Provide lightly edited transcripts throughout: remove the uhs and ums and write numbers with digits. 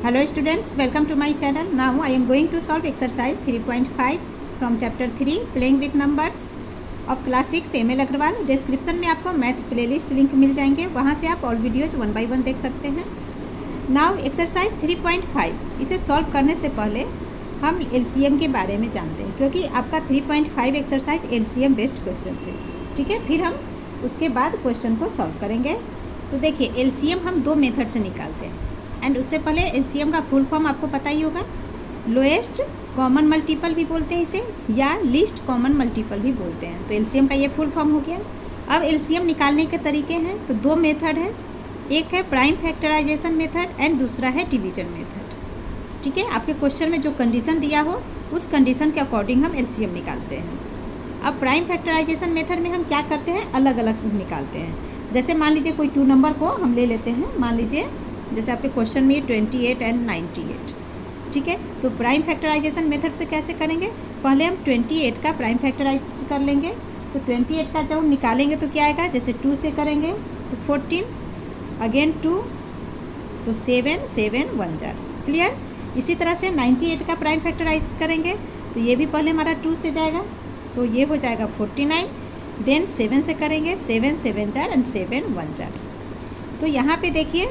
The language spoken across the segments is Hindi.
Hello students, welcome to my channel. Now I am going to solve exercise 3.5 from chapter 3 playing with numbers of class 6 ML Agarwal. Description में आपको मैथ्स प्लेलिस्ट लिंक मिल जाएंगे, वहाँ से आप ऑल वीडियोज 1 बाय 1 देख सकते हैं। नाउ एक्सरसाइज 3.5, इसे सॉल्व करने से पहले हम LCM के बारे में जानते हैं, क्योंकि आपका 3.5 एक्सरसाइज LCM बेस्ड क्वेश्चन है। ठीक है, फिर हम उसके बाद क्वेश्चन को सॉल्व करेंगे। तो देखिए LCM हम दो मेथड से निकालते हैं, एंड उससे पहले LCM का फुल फॉर्म आपको पता ही होगा। लोएस्ट कॉमन मल्टीपल भी बोलते हैं इसे, या लीस्ट कॉमन मल्टीपल भी बोलते हैं। तो LCM का ये फुल फॉर्म हो गया। अब LCM निकालने के तरीके हैं, तो दो मेथड है, एक है प्राइम फैक्टराइजेशन मेथड एंड दूसरा है डिवीजन मेथड। ठीक है, आपके क्वेश्चन में जो कंडीशन दिया हो उस कंडीशन के अकॉर्डिंग हम LCM निकालते हैं। अब प्राइम फैक्टराइजेशन मेथड में हम क्या करते हैं, अलग अलग निकालते हैं। जैसे मान लीजिए कोई 2 नंबर को हम ले लेते हैं, मान लीजिए जैसे आपके क्वेश्चन में 28 एंड 98। ठीक है, तो प्राइम फैक्टराइजेशन मेथड से कैसे करेंगे, पहले हम 28 का प्राइम फैक्टराइज कर लेंगे। तो 28 का जब हम निकालेंगे तो क्या आएगा, जैसे 2 से करेंगे तो 14, अगेन 2, तो 7, 7 1 जार। क्लियर। इसी तरह से 98 का प्राइम फैक्टराइज करेंगे तो ये भी पहले हमारा 2 से जाएगा, तो ये हो जाएगा 49, देन 7 से करेंगे, 7 7 जार एंड 7 1 जार। तो यहाँ पे देखिए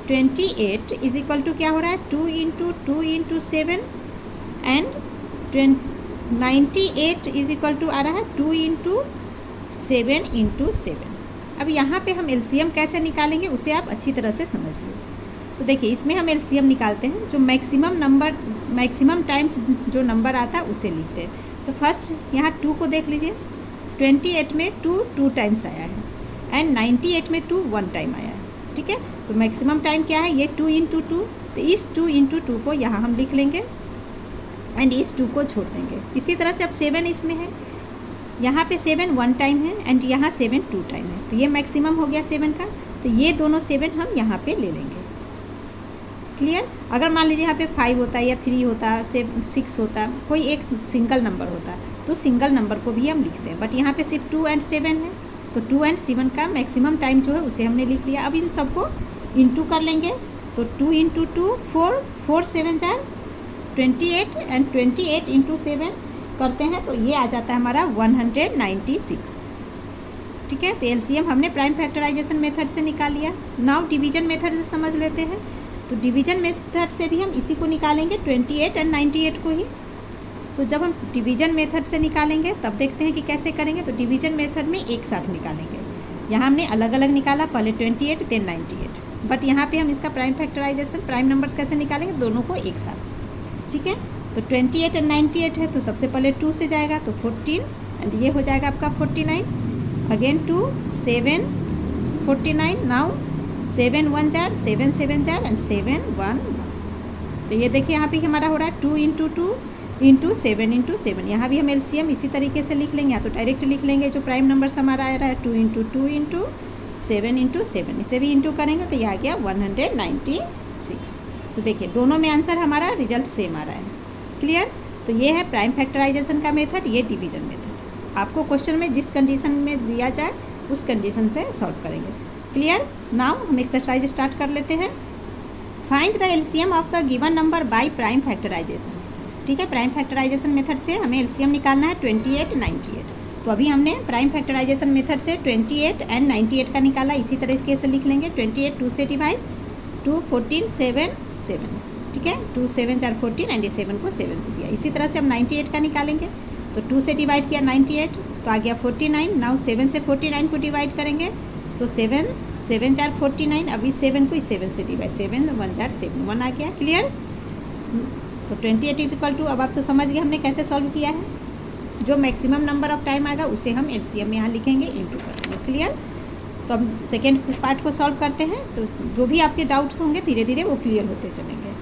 28 इज इक्वल टू क्या हो रहा है, 2 into 2 into 7 and 98 is equal to आ रहा है 2 इंटू 7 इंटू 7। अब यहाँ पे हम LCM कैसे निकालेंगे उसे आप अच्छी तरह से समझिए। तो देखिए इसमें हम LCM निकालते हैं, जो मैक्सिमम टाइम्स जो नंबर आता है उसे लिखते हैं। तो फर्स्ट यहाँ 2 को देख लीजिए, 28 में 2 टाइम्स आया है एंड 98 में 2 1 टाइम आया है। ठीक है, तो मैक्सिमम टाइम क्या है, ये 2 इंटू 2, तो इस 2 इंटू 2 को यहाँ हम लिख लेंगे एंड इस 2 को छोड़ देंगे। इसी तरह से अब 7 इसमें है, यहाँ पे 7 1 टाइम है एंड यहाँ 7 2 टाइम है, तो ये मैक्सिमम हो गया 7 का। तो ये दोनों 7 हम यहाँ पे ले लेंगे। क्लियर। अगर मान लीजिए यहाँ पे 5 होता है या 3 होता है, 6 होता है, कोई एक सिंगल नंबर होता है तो सिंगल नंबर को भी हम लिखते हैं, बट यहाँ पे सिर्फ 2 एंड 7 है, तो 2 एंड 7 का मैक्सिमम टाइम जो है उसे हमने लिख लिया। अब इन सबको इंटू कर लेंगे, तो 2 इंटू 2 4, 4 7 जार 28 एंड 28 इंटू 7 करते हैं तो ये आ जाता है हमारा 196। ठीक है, तो LCM हमने प्राइम फैक्टराइजेशन मेथड से निकाल लिया। नाउ डिवीजन मेथड से समझ लेते हैं। तो डिवीजन मेथड से भी हम इसी को निकालेंगे, 28 एंड 98 को ही। तो जब हम डिवीजन मेथड से निकालेंगे तब देखते हैं कि कैसे करेंगे। तो डिवीजन मेथड में एक साथ निकालेंगे, यहाँ हमने अलग अलग निकाला, पहले 28 देन 98, बट यहाँ पे हम इसका प्राइम फैक्टराइजेशन प्राइम नंबर्स कैसे निकालेंगे, दोनों को एक साथ। ठीक है, तो 28 एंड 98 है, तो सबसे पहले 2 से जाएगा तो 14 एंड ये हो जाएगा आपका 49, again 2 7 49, now 7 1 jar 7 7 jar and 7 1 1। तो ये देखिए यहाँ पे हमारा हो रहा है 2 इंटू 2 इंटू 7 इंटू 7। यहाँ भी हम LCM इसी तरीके से लिख लेंगे, या तो डायरेक्ट लिख लेंगे, जो प्राइम नंबर हमारा आ रहा है 2 इंटू 2 इंटू 7 इंटू 7, इसे भी इंटू करेंगे तो ये आ गया 196। तो देखिए दोनों में आंसर हमारा रिजल्ट सेम आ रहा है। क्लियर। तो ये है प्राइम फैक्टराइजेशन का मेथड, ये डिवीजन मेथड। आपको क्वेश्चन में जिस कंडीशन में दिया जाए उस कंडीशन से सॉल्व करेंगे। क्लियर। नाउ हम एक्सरसाइज स्टार्ट कर लेते हैं। Find the LCM of the given number by prime factorization. ठीक है, प्राइम फैक्टराइजेशन मेथड से हमें LCM निकालना है 28 98। तो अभी हमने प्राइम फैक्टराइजेशन मेथड से 28 एंड 98 का निकाला, इसी तरीके से लिख लेंगे। 28 2 से डिवाइड, 2 14 7 7। ठीक है, 2 7 जार 14 एंड 7 को 7 से दिया। इसी तरह से हम 98 का निकालेंगे, तो 2 से डिवाइड किया 98 तो आ गया 49, नाउ 7 से 49 को डिवाइड करेंगे तो 7 7 जार 49, अभी 7 को इस 7 से डिवाइड, 7 1 जार 7 1 आ गया। क्लियर। तो 28 इज इक्वल टू, अब आप तो समझ गए हमने कैसे सॉल्व किया है, जो मैक्सिमम नंबर ऑफ टाइम आएगा उसे हम LCM में यहाँ लिखेंगे, इंटू करेंगे। क्लियर। तो अब सेकेंड पार्ट को सॉल्व करते हैं, तो जो भी आपके डाउट्स होंगे धीरे धीरे वो क्लियर होते चलेंगे।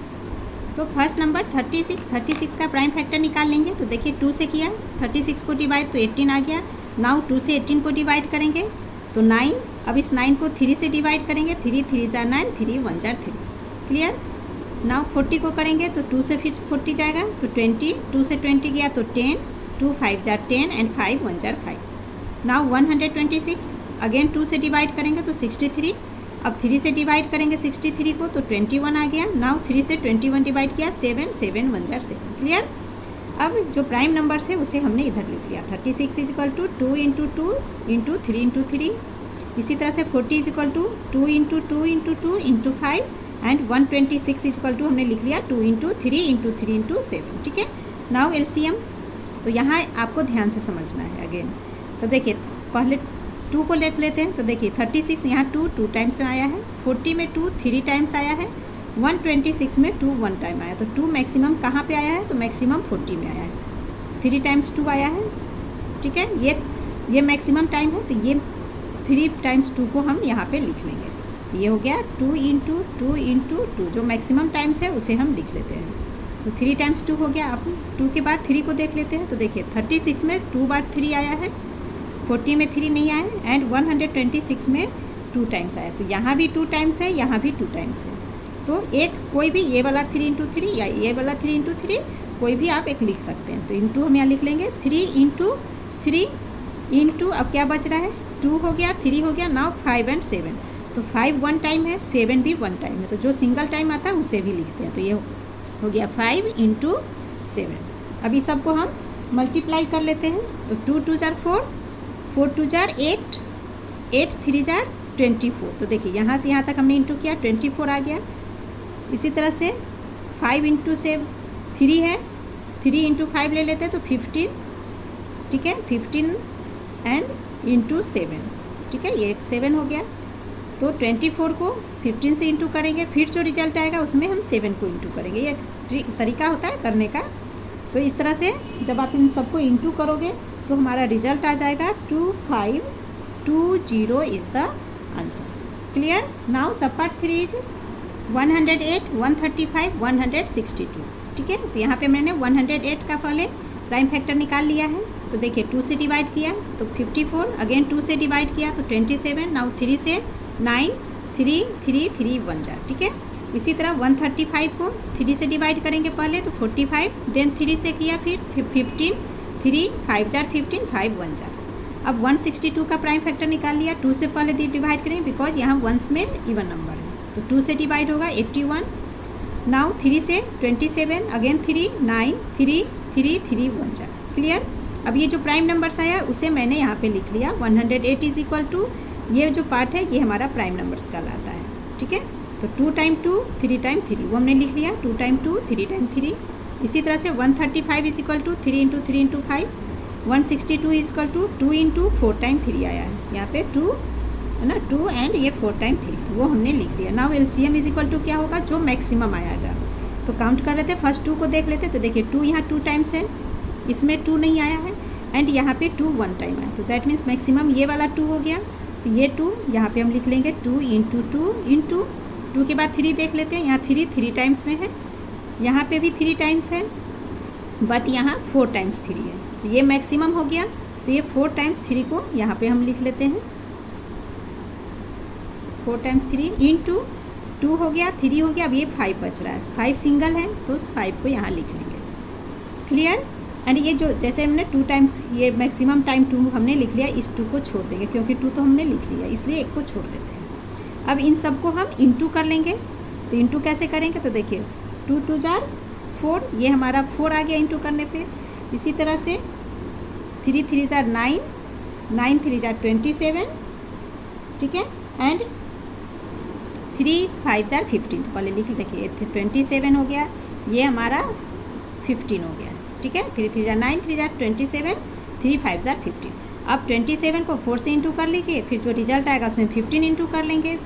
तो फर्स्ट नंबर 36 का प्राइम फैक्टर निकाल लेंगे। तो देखिए 2 से किया, 36 को डिवाइड तो 18 आ गया। नाउ 2 से 18 को डिवाइड करेंगे तो 9, अब इस 9 को 3 से डिवाइड करेंगे, 3 3 जार 9, 3 1 जार 3। क्लियर। नाउ 40 को करेंगे तो 2 से फिर 40 जाएगा, तो 20, 2 से 20 गया तो 10, 2 5 जार 10 एंड 5 1 जार 5। नाउ 126, अगेन 2 से डिवाइड करेंगे तो 63, अब 3 से डिवाइड करेंगे 63 को तो 21 आ गया। नाउ 3 से 21 डिवाइड किया 7, 7 1 जार 7। क्लियर। अब जो प्राइम नंबर्स है उसे हमने इधर लिख लिया। 36 is equal to 2 into 2 into 3 into 3। इसी तरह से 40 is equal to 2 into 2 into 2 into 5 and 126 is equal to हमने लिख लिया 2 इंटू 3 इंटू 3 इंटू 7। ठीक है। नाउ एलसीएम, तो यहाँ आपको ध्यान से समझना है अगेन। तो देखिए पहले 2 को लिख लेते हैं। तो देखिए 36 यहाँ 2 टाइम्स में आया है, 40 में 2 3 टाइम्स आया है, 126 में 2 1 टाइम आया। तो 2 मैक्सिमम कहाँ पे आया है? तो मैक्सिमम 40 में आया है, 3 टाइम्स 2 आया है। ठीक है, ये मैक्सिमम टाइम है, तो ये 3 टाइम्स 2 को हम यहाँ पे लिख लेंगे। तो ये हो गया 2 इंटू 2 इंटू 2, जो मैक्सिमम टाइम्स है उसे हम लिख लेते हैं। तो 3 टाइम्स 2 हो गया। अब 2 के बाद 3 को देख लेते हैं। तो देखिए 36 में 2 बार 3 आया है, 40 में 3 नहीं आया है एंड 126 में 2 टाइम्स आया। तो यहाँ भी 2 टाइम्स है, यहाँ भी 2 टाइम्स है। तो एक कोई भी ये वाला 3 इंटू 3 या ये वाला 3 इंटू 3 कोई भी आप एक लिख सकते हैं। तो इंटू हम यहाँ लिख लेंगे 3 इंटू 3 इंटू, अब क्या बच रहा है? 2 हो गया, 3 हो गया, नाउ 5 एंड 7। तो 5 1 टाइम है, 7 भी 1 टाइम है। तो जो सिंगल टाइम आता है उसे भी लिखते हैं। तो ये हो गया 5 इंटू 7। अभी सबको हम मल्टीप्लाई कर लेते हैं। तो 2 2 जार 4, 4 2 जार 8, 8 3 जार 24। तो देखिए यहाँ से यहाँ तक हमने इंटू किया, 24 आ गया। इसी तरह से 5 इंटू से 3 है, 3 इंटू 5 ले लेते हैं तो 15। ठीक है, 15 एंड इंटू 7। ठीक है, ये 7 हो गया। तो 24 को 15 से इंटू करेंगे, फिर जो रिजल्ट आएगा उसमें हम 7 को इंटू करेंगे। ये तरीका होता है करने का। तो इस तरह से जब आप इन सबको इंटू करोगे तो हमारा रिजल्ट आ जाएगा 2520 is the answer. Clear. Now सब पार्ट 3 इज 108, 135, 162। ठीक है, तो यहाँ पे मैंने 108 का पहले प्राइम फैक्टर निकाल लिया है। तो देखिए 2 से डिवाइड किया तो 54, अगेन 2 से डिवाइड किया तो 27, नाउ 3 से 9, 3 3 3 1 जार। ठीक है, इसी तरह 135 को 3 से डिवाइड करेंगे पहले तो 45, देन 3 से किया फिर 15, 3 5 जार 15, 5 1 जार। अब 162 का प्राइम फैक्टर निकाल लिया। 2 से पहले डिवाइड करेंगे बिकॉज यहाँ वंस में इवन नंबर है। तो 2 से डिवाइड होगा 81, नाउ 3 से 27, अगेन 3 9 3 3 3 1 जार। क्लियर। अब ये जो प्राइम नंबर्स आया उसे मैंने यहाँ पे लिख लिया। 108 इज इक्वल टू, ये जो पार्ट है ये हमारा प्राइम नंबर्स का लाता है। ठीक है, तो 2 टाइम 2 3 टाइम 3 वो हमने लिख लिया, 2 टाइम 2 3 टाइम 3। इसी तरह से 135 is equal to 3 into 3 into 5। 162 is equal to 2 into 4 time 3 आया है, यहाँ पे 2 है ना, 2 एंड ये 4 टाइम 3, वो हमने लिख लिया। Now LCM is equal to क्या होगा? जो मैक्सिमम आएगा। तो काउंट कर रहे थे, फर्स्ट 2 को देख लेते। तो देखिए 2 यहाँ 2 टाइम्स है, इसमें 2 नहीं आया है एंड यहाँ पे 2 1 टाइम है। तो दैट मीन्स मैक्सिमम ये वाला 2 हो गया। तो ये 2 यहाँ पे हम लिख लेंगे 2 इंटू 2 इंटू 2 के बाद 3 देख लेते हैं। यहाँ 3 टाइम्स में है, यहाँ पे भी 3 टाइम्स है, बट यहाँ 4 टाइम्स 3 है। तो ये मैक्सिमम हो गया। तो ये 4 टाइम्स 3 को यहाँ पे हम लिख लेते हैं, 4 टाइम्स 3 इंटू 2 हो गया, 3 हो गया। अब ये 5 बच रहा है, 5 सिंगल है तो उस 5 को यहाँ लिख लेंगे। क्लियर। एंड ये जो जैसे हमने 2 टाइम्स ये मैक्सिमम टाइम 2 हमने लिख लिया, इस 2 को छोड़ देंगे क्योंकि 2 तो हमने लिख लिया, इसलिए एक को छोड़ देते हैं। अब इन सब को हम इंटू कर लेंगे। तो इंटू कैसे करेंगे? तो देखिए 2 2 जार 4, ये हमारा 4 आ गया इंटू करने पे। इसी तरह से 3 3 जार 9, 9 3 जार 27। ठीक है, एंड 3 5 जार 15। तो पहले लिख देखिए 27 हो गया, ये हमारा 15 हो गया। ठीक है, 3 3 जार 9, 3 जार 27, 3 5 जार 15। अब 27 को 4 से इंटू कर लीजिए, फिर जो रिजल्ट आएगा उसमें 15 इंटू कर लेंगे।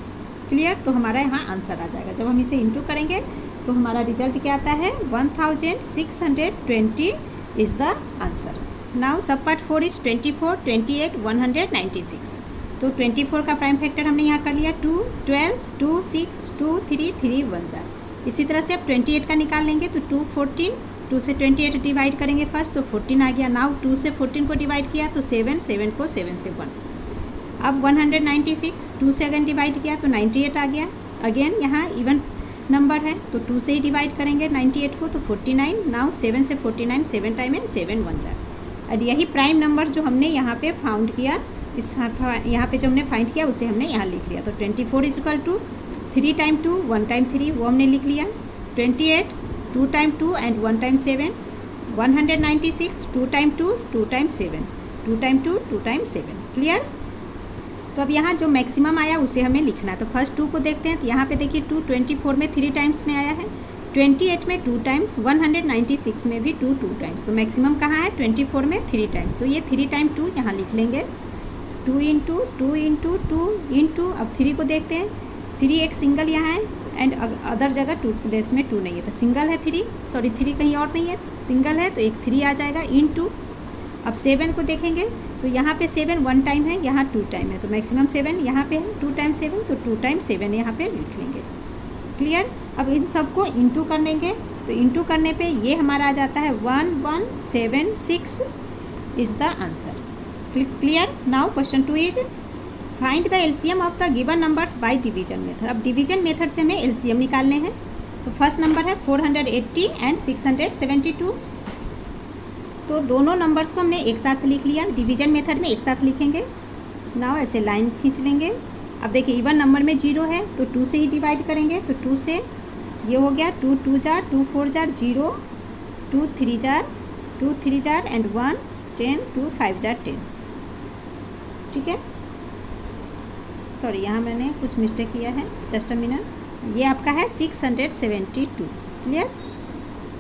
क्लियर। तो हमारा यहाँ आंसर आ जाएगा। जब हम इसे इंटू करेंगे तो हमारा रिजल्ट क्या आता है? 1620 इज़ द आंसर। नाउ सब पार्ट 4 इज 24 28 196। तो 24 का प्राइम फैक्टर हमने यहाँ कर लिया 2 12 2 6 2 3 3 1 जार। इसी तरह से अब 28 का निकाल लेंगे तो 2 14, 2 से 28 डिवाइड करेंगे फर्स्ट तो 14 आ गया। नाउ 2 से 14 को डिवाइड किया तो 7, 7 को 7 से 1। अब 196, 2 से अगेन डिवाइड किया तो 98 आ गया। अगेन यहाँ इवन नंबर है तो 2 से ही डिवाइड करेंगे 98 को तो 49। नाउ 7 से 49 7 टाइम एंड 7 1 जार। और यही प्राइम नंबर जो हमने यहाँ पे फाउंड किया इस यहाँ पे जो हमने फाइंड किया उसे हमने यहाँ लिख लिया। तो 24 is equal to 3 time 2 1 time 3 वो हमने लिख लिया। 28 2 time 2 and 1 time 7 196 2 time 2 2 time 7 2 time 2 2 time 7। Clear. तो अब यहाँ जो मैक्सिमम आया उसे हमें लिखना है। तो फर्स्ट 2 को देखते हैं। तो यहाँ पे देखिए 2 24 में 3 टाइम्स में आया है, 28 में 2 टाइम्स, 196 में भी 2 टाइम्स। तो मैक्सिमम कहाँ है? 24 में 3 टाइम्स। तो ये 3 टाइम 2 यहाँ लिख लेंगे। 2 इंटू 2 इंटू 2 इंटू, अब 3 को देखते हैं। 3 एक सिंगल यहाँ है एंड अदर जगह 2 प्लेस में 2 नहीं है, तो सिंगल है 3, सॉरी 3 कहीं और नहीं है, सिंगल है, तो एक 3 आ जाएगा इंटू। अब 7 को देखेंगे तो यहाँ पे 7 1 टाइम है, यहाँ 2 टाइम है, तो मैक्सिमम 7 यहाँ पे है, 2 टाइम 7 तो 2 टाइम 7 यहाँ पे लिख लेंगे। क्लियर। अब इन सबको इंटू कर लेंगे। तो इंटू करने पे ये हमारा आ जाता है 1176 is the answer. Clear. Now question 2 is find the LCM of the given numbers by division method. अब डिवीजन मेथड से हमें एलसीएम निकालने हैं। तो फर्स्ट नंबर है 480 एंड 672। तो दोनों नंबर्स को हमने एक साथ लिख लिया, डिवीजन मेथड में एक साथ लिखेंगे। नाउ ऐसे लाइन खींच लेंगे। अब देखिए इवन नंबर में 0 है तो 2 से ही डिवाइड करेंगे। तो 2 से ये हो गया 2 2 jar 2 4 jar 0, 2 3 jar 2 3 jar and 1 10 2 5 jar 10। ठीक है, सॉरी यहाँ मैंने कुछ मिस्टेक किया है, जस्ट अ मिनट। ये आपका है 672। क्लियर।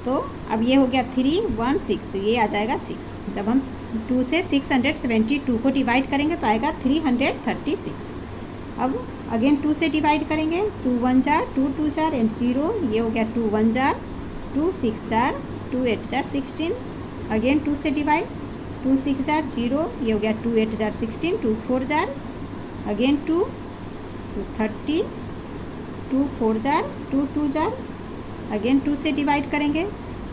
तो अब ये हो गया 3 1 6, तो ये आ जाएगा 6। जब हम 2 से 672 को डिवाइड करेंगे तो आएगा 336। अब अगेन 2 से डिवाइड करेंगे। 2 1 जार 2 2 जार एंड 0, ये हो गया 2 1 जार 2 6 जार 2 8 जार 16। अगेन 2 से डिवाइड, 2 6 जार 0, ये हो गया 2 8 जार 16, 2 4 जार अगेन 2 तो 30, 2 4 जार 2 2 जार अगेन 2 से डिवाइड करेंगे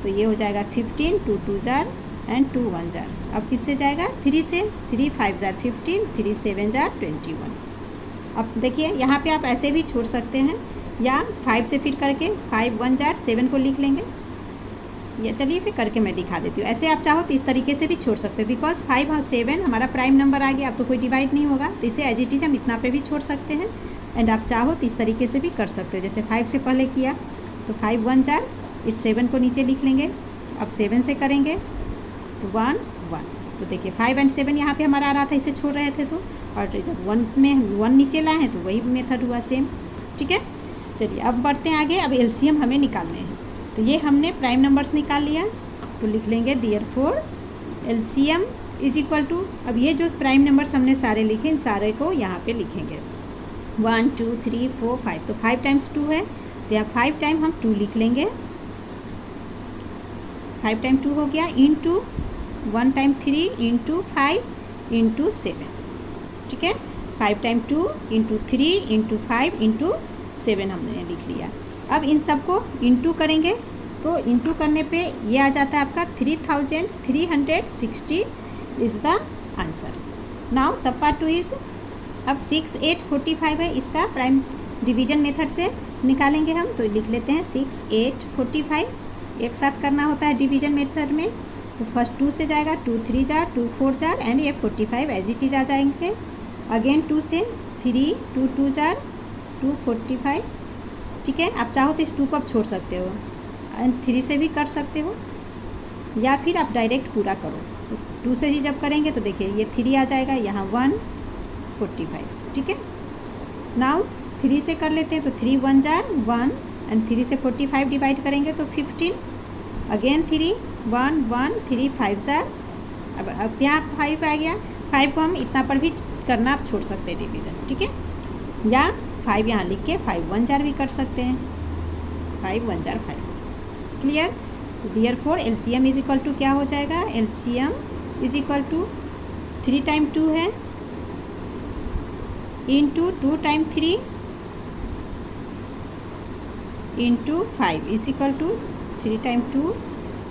तो ये हो जाएगा 15, 2 2 जार एंड 2 1 जार। अब किससे जाएगा? 3 से। 3 5 जार 15, 3 7 जार 21। अब देखिए यहाँ पे आप ऐसे भी छोड़ सकते हैं या 5 से फिर करके 5 1 जार 7 को लिख लेंगे। या चलिए इसे करके मैं दिखा देती हूँ। ऐसे आप चाहो तो इस तरीके से भी छोड़ सकते हो, बिकॉज 5 और 7 हमारा प्राइम नंबर आ गया, अब तो कोई डिवाइड नहीं होगा, तो इसे एज इट इज हम इतना पे भी छोड़ सकते हैं। एंड आप चाहो तो इस तरीके से भी कर सकते हो, जैसे 5 से पहले किया तो 5 1 जार, इस 7 को नीचे लिख लेंगे। अब 7 से करेंगे तो 1 1। तो देखिए 5 एंड 7 यहाँ पे हमारा आ रहा था, इसे छोड़ रहे थे तो, और जब 1 में 1 नीचे लाए हैं तो वही मेथड हुआ सेम। ठीक है, चलिए अब बढ़ते हैं आगे। अब एलसीएम हमें निकालने हैं। तो ये हमने प्राइम नंबर्स निकाल लिया, तो लिख लेंगे therefore LCM is equal to, अब ये जो प्राइम नंबर्स हमने सारे लिखे इन सारे को यहाँ पे लिखेंगे 1 2 3 4 5। तो 5 टाइम्स 2 है, तो यहाँ 5 टाइम हम 2 लिख लेंगे। 5 टाइम 2 हो गया इंटू 1 टाइम 3 इंटू 5 इंटू 7। ठीक है, 5 टाइम 2 इंटू 3 इंटू 5 इंटू 7 हमने लिख लिया। अब इन सबको इंटू करेंगे, तो इंटू करने पे ये आ जाता है आपका 3360 इज़ द आंसर। नाउ सब पार्ट 2 इज, अब 6 8 45 है, इसका प्राइम डिवीजन मेथड से निकालेंगे हम। तो लिख लेते हैं 6 8 45, एक साथ करना होता है डिवीजन मेथड में। तो फर्स्ट 2 से जाएगा, 2 3 जार 2 4 जार एंड ये 45 एज इट इज आ जाएंगे। अगेन 2 से 3 2 2 जार 2 45। ठीक है, आप चाहो तो इस 2 को आप छोड़ सकते हो एंड 3 से भी कर सकते हो, या फिर आप डायरेक्ट पूरा करो। तो 2 से ही जब करेंगे तो देखिए ये 3 आ जाएगा, यहाँ 1 45। ठीक है, नाउ 3 से कर लेते हैं। तो 3 1 जार 1 एंड 3 से 45 डिवाइड करेंगे तो 15। अगेन 3 1 1 3 5 जार, अब यहाँ 5 आ गया। 5 को हम इतना पर भी करना आप छोड़ सकते हैं डिवीजन। ठीक है, या 5 यहाँ लिख के 5 1 जार भी कर सकते हैं, 5 1 जार 5। Clear. Therefore LCM is equal to क्या हो जाएगा? LCM is equal to 3 time 2 है into 2 time 3 into 5 is equal to 3 time 2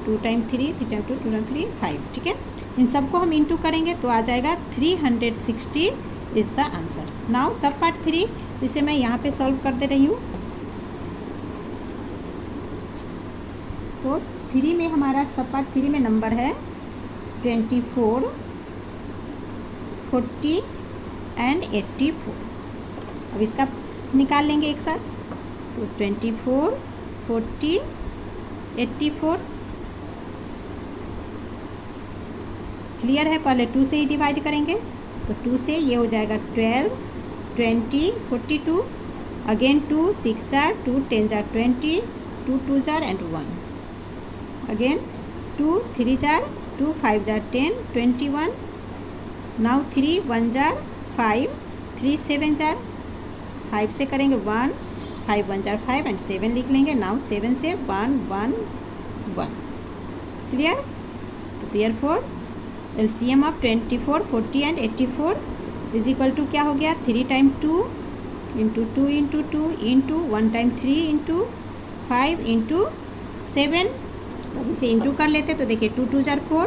2 time 3 3 time 2 2 time 3 5। ठीक है, इन सबको हम इंटू करेंगे तो आ जाएगा 360 इज़ द आंसर। नाउ सब पार्ट 3, इसे मैं यहाँ पे सॉल्व कर दे रही हूँ। तो 3 में हमारा सब पार्ट 3 में नंबर है 24 40 एंड 84। अब इसका निकाल लेंगे एक साथ, तो 24, 40, 84। क्लियर है? पहले 2 से ही डिवाइड करेंगे, तो 2 से ये हो जाएगा 12, 20, 42, again 2, 6 jar, 2 10 jar 20, 2 2 jar and 1, again 2 3 jar, 2 5 jar 10, 21, now 3 1 जार 5, 3 7 जार, 5 से करेंगे 1, 5 1 जार 5 एंड 7 लिख लेंगे। नाउ 7 से 1 1 1। क्लियर? तो therefore LCM of 24, 40 and 84 is equal to क्या हो गया? 3 time 2 into 2 into 2 into 1 time 3 into 5 into 7। अब इसे इंटू कर लेते, तो देखिए 2 2 जार 4,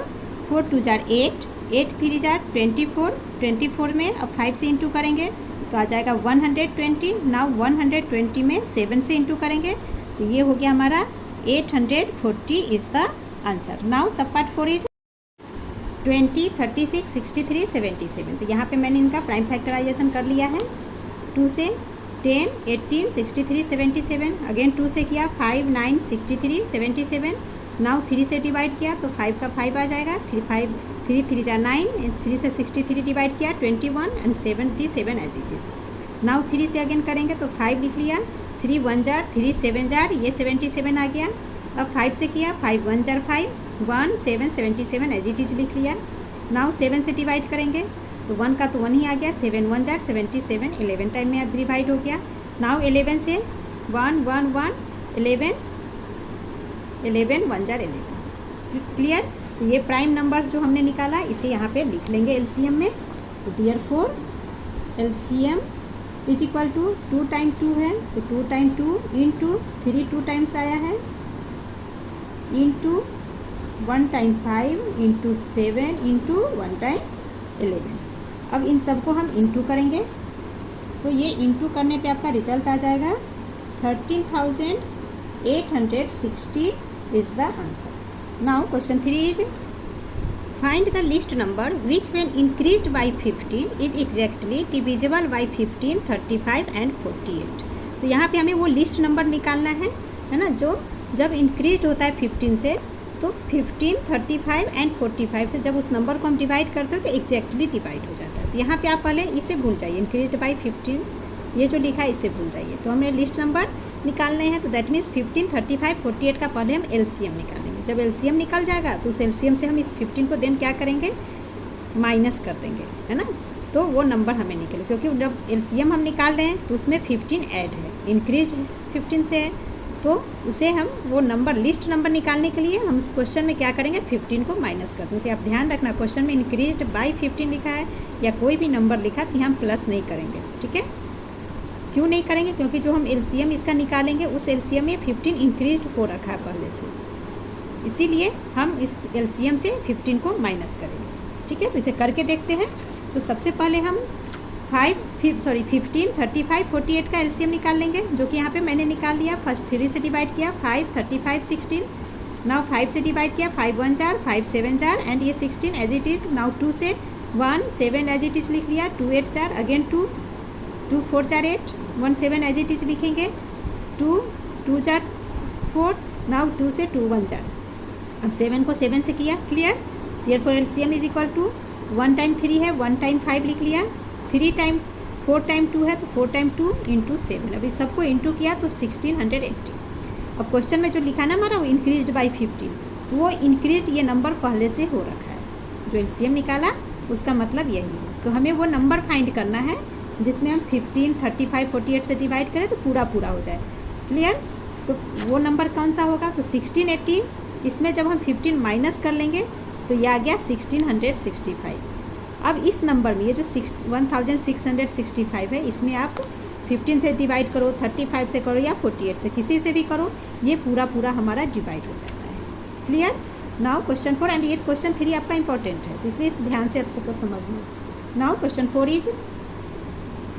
4 2 जार 8, 8 3 जार 24, 24 में अब 5 से इंटू करेंगे तो आ जाएगा 120। नाउ 120 में 7 से इंटू करेंगे तो ये हो गया हमारा 840 इज़ द आंसर। नाउ सब पार्ट 4 इज 20, 36, 63, 77। तो यहाँ पे मैंने इनका प्राइम फैक्टराइजेशन कर लिया है। 2 से 10, 18, 63, 77, अगेन 2 से किया 5, 9, 63, 77। नाउ 3 से डिवाइड किया तो 5 का 5 आ जाएगा, 3 3 जा 9, 3 से 63 डिवाइड किया 21 and 77 as it is. Now 3 से अगेन करेंगे तो 5 लिख लिया, 3 1 जार, 3 7 जार, ये 77 आ गया। अब 5 से किया 5 1 जार 5, 1 7 77 एज इट इज लिख लिया। नाउ 7 से डिवाइड करेंगे तो 1 का तो 1 ही आ गया, 7 1 जार 77, 11 टाइम में अब डिवाइड हो गया। नाउ 11 से 1 1 1 11, 11 1 जार 11। क्लियर? तो ये प्राइम नंबर्स जो हमने निकाला इसे यहाँ पे लिख लेंगे एलसीएम में। तो therefore LCM is equal to 2 time 2 है तो 2 टाइम 2 इंटू 3 2 टाइम्स आया है into 1 time 5 into 7 into 1 time 11। अब इन सबको हम इंटू करेंगे तो ये इंटू करने पे आपका रिजल्ट आ जाएगा 13,860 is the answer. Now question 3 is find the least number which when increased by 15 is exactly divisible by 15, 35 and 48। तो यहाँ पे हमें वो लिस्ट नंबर निकालना है ना, जो जब इंक्रीज होता है 15 से तो 15, 35 एंड 45 से जब उस नंबर को हम डिवाइड करते हैं तो एग्जैक्टली डिवाइड हो जाता है। तो यहाँ पे आप पहले इसे भूल जाइए, इंक्रीज बाई 15 ये जो लिखा है इससे भूल जाइए। तो हमें लिस्ट नंबर निकालने हैं तो दैट मीन्स 15, 35, 48 का पहले हम एलसीएम निकालेंगे। जब एलसीएम निकल जाएगा तो उस एलसीएम से हम इस 15 को देन क्या करेंगे, माइनस कर देंगे, है ना। तो वो नंबर हमें निकले, क्योंकि जब एलसीएम हम निकाल रहे हैं तो उसमें 15 ऐड है, इंक्रीज 15 से है, तो उसे हम वो नंबर लिस्ट नंबर निकालने के लिए हम उस क्वेश्चन में क्या करेंगे, 15 को माइनस कर देंगे। तो आप ध्यान रखना, क्वेश्चन में इंक्रीज्ड बाई 15 लिखा है या कोई भी नंबर लिखा तो हम प्लस नहीं करेंगे, ठीक है। क्यों नहीं करेंगे, क्योंकि जो हम एलसीएम इसका निकालेंगे उस एलसीएम में 15 इंक्रीज्ड हो रखा है पहले से, इसीलिए हम इस एलसीएम से 15 को माइनस करेंगे, ठीक है। तो इसे करके देखते हैं। तो सबसे पहले हम 15, 35, 48 का एलसीएम निकाल लेंगे, जो कि यहाँ पे मैंने निकाल लिया। फर्स्ट 3 से डिवाइड किया 5, 35, 16। नाउ 5 से डिवाइड किया 5 1 जार, 5 7 जार एंड ये 16 एज इट इज़। नाउ 2 से 1 7 एज इट इज़ लिख लिया, 2 8 जार, अगेन 2 2 4 जार 8, 1 7 एज इट इज़ लिखेंगे, 2 2 जार 4। नाउ 2 से 2 1 जार, अब 7 को 7 से किया, clear. Therefore LCM is equal to 1 time 3 है, 1 टाइम 5 लिख लिया, 3 टाइम 4 टाइम 2 है तो 4 टाइम 2 इंटू 7। अभी सबको इंटू किया तो 1680। अब क्वेश्चन में जो लिखा ना हमारा वो इंक्रीज्ड बाई 15, तो वो इंक्रीज्ड ये नंबर पहले से हो रखा है, जो एलसीएम निकाला उसका मतलब यही है। तो हमें वो नंबर फाइंड करना है जिसमें हम 15, 35, 48 से डिवाइड करें तो पूरा पूरा हो जाए, क्लियर। तो वो नंबर कौन सा होगा, तो 1680। इसमें जब हम 15 माइनस कर लेंगे तो ये आ गया 1665। अब इस नंबर में ये जो 1665 है, इसमें आप 15 से डिवाइड करो, 35 से करो या 48 से, किसी से भी करो, ये पूरा पूरा हमारा डिवाइड हो जाता है, क्लियर। नाउ क्वेश्चन 4 एंड ये क्वेश्चन 3 आपका इंपॉर्टेंट है, तो इसलिए ध्यान से आप सबको समझना। Now question 4 is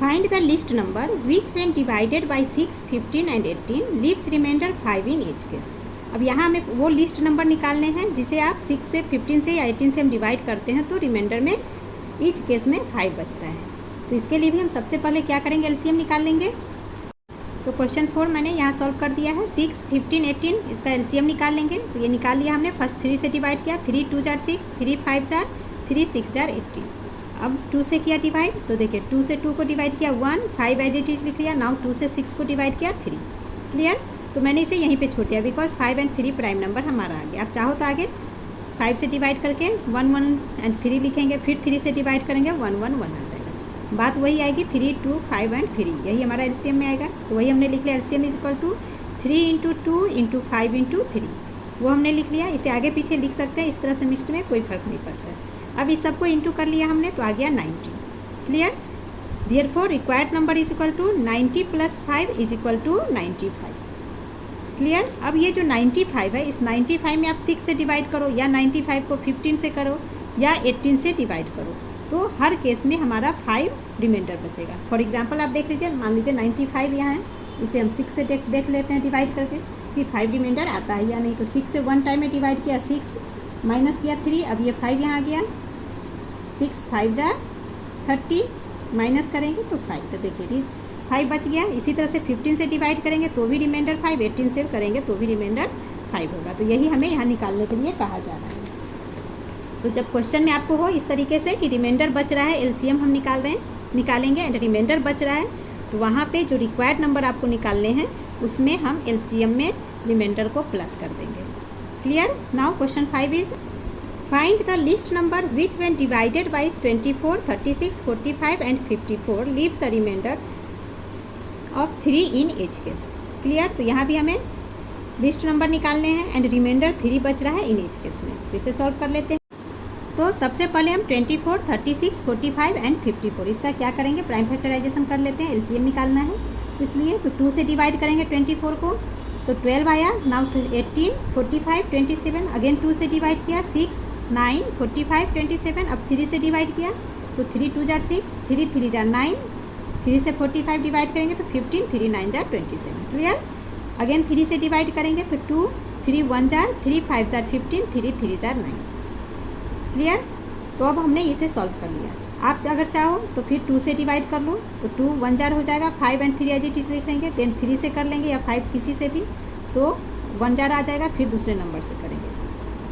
find the least number which when divided by 6, 15 and 18 leaves remainder 5 in each case. अब यहाँ हमें वो लिस्ट नंबर निकालने हैं जिसे आप 6 से 15 से या 18 से हम डिवाइड करते हैं तो रिमाइंडर में ईच केस में 5 बचता है। तो इसके लिए भी हम सबसे पहले क्या करेंगे, एलसीएम निकाल लेंगे। तो क्वेश्चन 4 मैंने यहाँ सॉल्व कर दिया है। 6, 15, 18 इसका एलसीएम निकाल लेंगे। तो ये निकाल लिया हमने। फर्स्ट 3 से डिवाइड किया, 3 2 जार 6, 3 5 जार 3 6 जार 18। अब 2 से किया डिवाइड, तो देखिए 2 से 2 को डिवाइड किया 1, 5 एज इट इज लिख लिया। नाउ 2 से 6 को डिवाइड किया 3। क्लियर। तो मैंने इसे यहीं पे छोड़ दिया बिकॉज 5 एंड 3 प्राइम नंबर हमारा आ गया। आप चाहो तो आगे 5 से डिवाइड करके 1 1 एंड 3 लिखेंगे, फिर 3 से डिवाइड करेंगे 1 1 1 आ जाएगा। बात वही आएगी 3 2 5 एंड 3, यही हमारा एलसीएम में आएगा। तो वही हमने लिख लिया, LCM is equal to 3 into 2 into 5 into 3, वो हमने लिख लिया। इसे आगे पीछे लिख सकते हैं, इस तरह से मिक्स्ड में कोई फर्क नहीं पड़ता है। अब इस सबको इंटू कर लिया हमने, तो आ गया 90। Clear. Therefore required number is equal to 90 + 5 is equal to 95। Clear. अब ये जो 95 है, इस 95 में आप 6 से डिवाइड करो, या 95 को 15 से करो, या 18 से डिवाइड करो, तो हर केस में हमारा 5 रिमाइंडर बचेगा। फॉर एग्जांपल आप देख लीजिए, मान लीजिए 95 यहाँ है, इसे हम 6 से देख लेते हैं डिवाइड करके कि 5 रिमाइंडर आता है या नहीं। तो 6 से 1 टाइम में डिवाइड किया 6, माइनस किया 3, अब ये 5 यहाँ आ गया। 6 5 जार 30, माइनस करेंगे तो 5, तो देखिए 5 बच गया। इसी तरह से 15 से डिवाइड करेंगे तो भी रिमाइंडर 5, 18 से करेंगे तो भी रिमाइंडर 5 होगा। तो यही हमें यहाँ निकालने के लिए कहा जा रहा है। तो जब क्वेश्चन में आपको हो इस तरीके से कि रिमाइंडर बच रहा है, एलसीएम हम निकालेंगे एंड रिमाइंडर बच रहा है, तो वहाँ पे जो रिक्वायर्ड नंबर आपको निकालने हैं उसमें हम एलसीएम में रिमाइंडर को प्लस कर देंगे। Clear. Now question 5 is find the least number which when divided by 24, 36, 45 and 54 leaves a remainder of 3 in each case. Clear. तो यहाँ भी हमें लिस्ट नंबर निकालने हैं एंड रिमाइंडर 3 बच रहा है इन एच केस में। तो इसे सॉल्व कर लेते हैं। तो सबसे पहले हम 24, 36, 45 एंड 54 इसका क्या करेंगे, प्राइम फैक्टराइजेशन कर लेते हैं। एलसीएम निकालना है इसलिए, तो 2 से डिवाइड करेंगे 24 को, तो 12 आया। नाउ 18, 45, 27, अगेन 2 से डिवाइड किया 6, 9, 45, 27, अब 3 से डिवाइड किया तो 3 2 जार 6, 3 3 जार 9, 3 से 45 डिवाइड करेंगे तो 15, 3 9 जार 27। क्लियर। अगेन 3 से डिवाइड करेंगे तो 2, 3 1 जार, 3 5 जार 15, 3 3 जार 9। क्लियर। तो अब हमने इसे सॉल्व कर लिया। आप अगर चाहो तो फिर 2 से डिवाइड कर लो, तो 2 1 जार हो जाएगा, 5 एंड 3 एज इट इज लिख लेंगे, देन 3 से कर लेंगे या 5 किसी से भी, तो 1 जार आ जाएगा, फिर दूसरे नंबर से करेंगे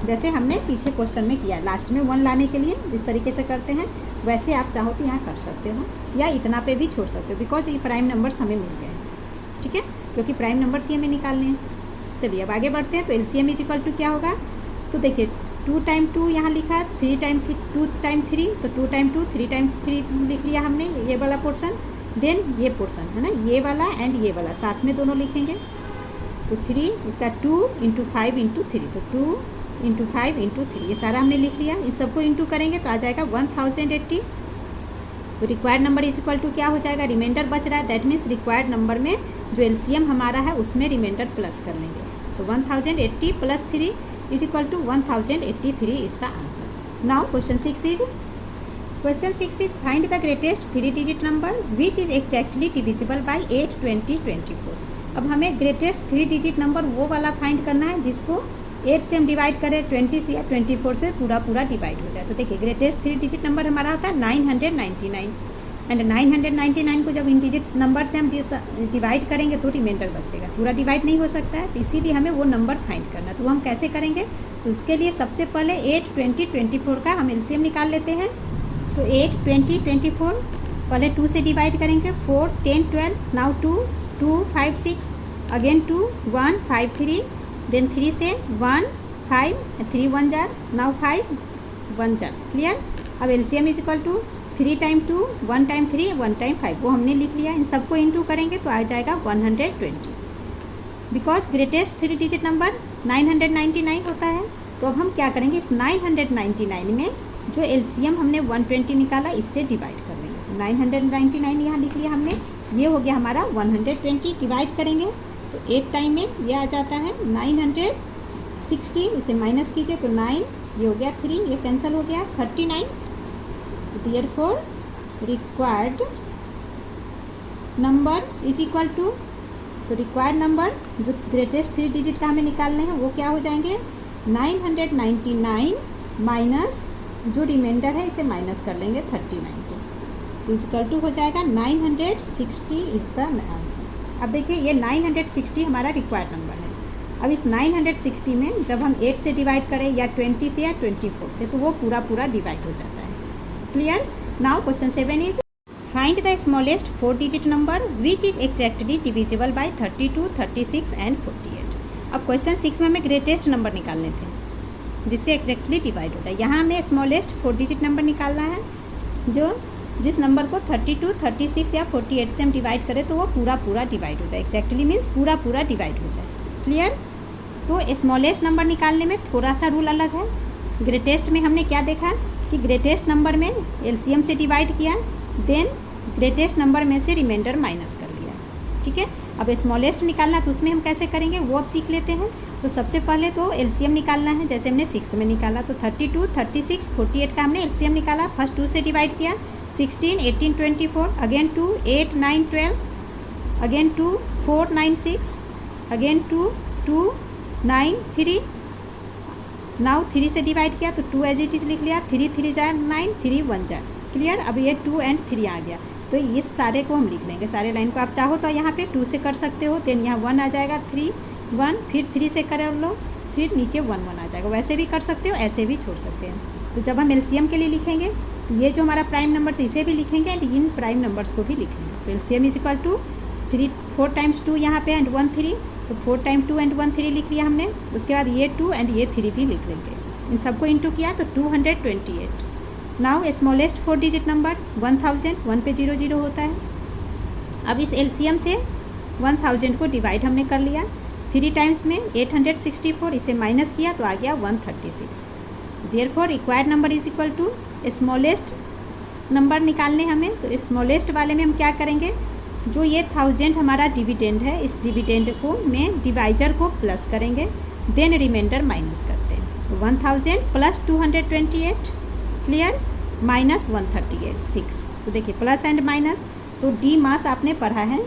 जैसे हमने पीछे क्वेश्चन में किया। लास्ट में 1 लाने के लिए जिस तरीके से करते हैं वैसे आप चाहो तो यहाँ कर सकते हो, या इतना पे भी छोड़ सकते हो, बिकॉज ये प्राइम नंबर्स हमें मिल गए हैं। ठीक है, क्योंकि प्राइम नंबर्स ही हमें निकालने हैं। चलिए अब आगे बढ़ते हैं। तो एलसीएम इज इक्वल टू क्या होगा, तो देखिए 2 टाइम 2 यहाँ लिखा, 3 टाइम 2 टाइम 3, तो 2 टाइम 2 3 टाइम 3 लिख लिया हमने, ये वाला पोर्शन, देन ये पोर्शन है ना, ये वाला एंड ये वाला साथ में दोनों लिखेंगे। तो 3 इसका 2 इंटू 5 इंटू 3, तो 2 इंटू 5 इंटू 3, ये सारा हमने लिख लिया। इस सबको इंटू करेंगे तो आ जाएगा 1080। तो required number is equal to क्या हो जाएगा, रिमाइंडर बच रहा है, दैट मीन्स रिक्वायर्ड नंबर में जो एलसीएम हमारा है उसमें रिमाइंडर प्लस कर लेंगे। तो 1080 plus 3 is equal to 1083 is the answer. Now question 6 is find the greatest 3 digit number which is exactly divisible by 8, 20, 24। अब हमें ग्रेटेस्ट 3 डिजिट नंबर वो वाला फाइंड करना है जिसको 8 से हम डिवाइड करें, 20 से या 24 से पूरा डिवाइड हो जाए। तो देखिए ग्रेटेस्ट 3 डिजिट नंबर हमारा होता है 999, एंड 999 को जब इन डिजिट नंबर से हम डिवाइड करेंगे तो रिमाइंडर बचेगा, पूरा डिवाइड नहीं हो सकता है, तो इसीलिए हमें वो नंबर फाइंड करना है। तो हम कैसे करेंगे, तो उसके लिए सबसे पहले 8, 20, 24 का हम एलसीएम निकाल लेते हैं। तो 8, 20, 24 पहले 2 से डिवाइड करेंगे, 4, 10, 12, नाउ 2, 2, 5, 6, अगेन 2, 1, 5, 3, देन 3 से 1, 5, 3 1 जार, नाउ 5 1 जार। क्लियर। अब LCM is equal to 3 time 2, 1 time 3, 1 time 5, वो हमने लिख लिया। इन सबको इंटू करेंगे तो आ जाएगा 120, बिकॉज ग्रेटेस्ट 3 डिजिट नंबर 999 होता है। तो अब हम क्या करेंगे, इस 999 में जो एलसीएम हमने 120 निकाला इससे डिवाइड कर लेंगे। तो 999 यहाँ लिख लिया हमने, ये हो गया हमारा 120, डिवाइड करेंगे तो 8 टाइम में ये आ जाता है 960, इसे माइनस कीजिए तो 9, ये हो गया 3, ये कैंसिल हो गया 39। तो therefore required number is equal to, तो रिक्वायर्ड नंबर जो ग्रेटेस्ट 3 डिजिट का हमें निकालने हैं वो क्या हो जाएंगे, 999 माइनस जो रिमाइंडर है इसे माइनस कर लेंगे 39 को, तो इक्वल टू हो जाएगा 960 इज़ द आंसर। अब देखिए ये 960 हमारा रिक्वायर्ड नंबर है। अब इस 960 में जब हम 8 से डिवाइड करें या 20 से या 24 से तो वो पूरा पूरा डिवाइड हो जाता है। Clear? Now question 7 is find the smallest 4 digit number which is exactly divisible by 32, 36 and 48। अब क्वेश्चन 6 में हमें ग्रेटेस्ट नंबर निकालने थे जिससे एग्जैक्टली डिवाइड हो जाए। यहाँ हमें स्मॉलेस्ट 4 डिजिट नंबर निकालना है जो जिस नंबर को 32, 36 या 48 से हम डिवाइड करें तो वो पूरा पूरा डिवाइड हो जाए। एग्जैक्टली मीन्स पूरा पूरा डिवाइड हो जाए। क्लियर? तो स्मॉलेस्ट नंबर निकालने में थोड़ा सा रूल अलग है। ग्रेटेस्ट में हमने क्या देखा कि ग्रेटेस्ट नंबर में एलसीएम से डिवाइड किया, देन ग्रेटेस्ट नंबर में से रिमाइंडर माइनस कर लिया। ठीक है? अब स्मॉलेस्ट निकालना तो उसमें हम कैसे करेंगे वो अब सीख लेते हैं। तो सबसे पहले तो एलसीएम निकालना है, जैसे हमने 6th में निकाला तो 32, 36, 48 का हमने एलसीएम निकाला। फर्स्ट 2 से डिवाइड किया, 16, 18, 24, अगेन 2, 8, 9, 12, अगेन 2, 4, 9, 6, अगेन 2, 2, 9, 3। नाउ 3 से डिवाइड किया तो 2 एज इट इज लिख लिया, 3 3 जार 9, 3 1 जार। क्लियर? अब ये 2 एंड 3 आ गया तो इस सारे को हम लिख लेंगे। सारे लाइन को आप चाहो तो यहाँ पे 2 से कर सकते हो, देन यहाँ 1 आ जाएगा, 3 1, फिर 3 से कर लो, फिर नीचे 1 1 आ जाएगा। वैसे भी कर सकते हो, ऐसे भी छोड़ सकते हैं। तो जब हम एलसीएम के लिए लिखेंगे तो ये जो हमारा प्राइम नंबर्स इसे भी लिखेंगे एंड इन प्राइम नंबर्स को भी लिखेंगे। तो LCM is equal to 4 times 2 यहाँ पे एंड 1 3, तो 4 टाइम 2 एंड 1 3 लिख लिया हमने। उसके बाद ये 2 एंड ये 3 भी लिख लेंगे। इन सबको इंटू किया तो 228। नाउ स्मॉलेस्ट 4 डिजिट नंबर 1000, 1 पे 0 0 होता है। अब इस एलसीएम से 1000 को डिवाइड हमने कर लिया 3 टाइम्स में 864, इसे माइनस किया तो आ गया 136। Therefore required number is equal to smallest number निकालने हमें। तो स्मॉलेस्ट वाले में हम क्या करेंगे, जो ये 1000 हमारा डिविडेंड है इस डिविडेंड को में डिवाइजर को प्लस करेंगे, देन रिमाइंडर माइनस करते हैं। तो 1000 प्लस 228, क्लियर, माइनस 138, 6। तो देखिए प्लस एंड माइनस, तो डी मास आपने पढ़ा है,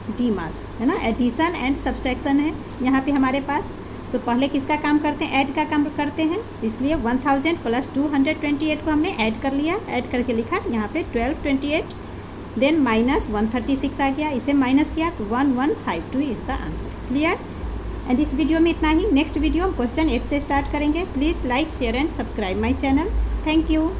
डी मास है ना, एडिशन एंड सब्सट्रैक्शन है यहाँ पे हमारे पास। तो पहले किसका काम करते हैं, ऐड का काम करते हैं, इसलिए 1000 प्लस 228 को हमने ऐड कर लिया, ऐड करके लिखा यहाँ पे 1228, देन माइनस 136 आ गया, इसे माइनस किया तो 1152 is the answer. Clear? And इस वीडियो में इतना ही। नेक्स्ट वीडियो हम क्वेश्चन 8 से स्टार्ट करेंगे। Please like, share and subscribe my channel. Thank you.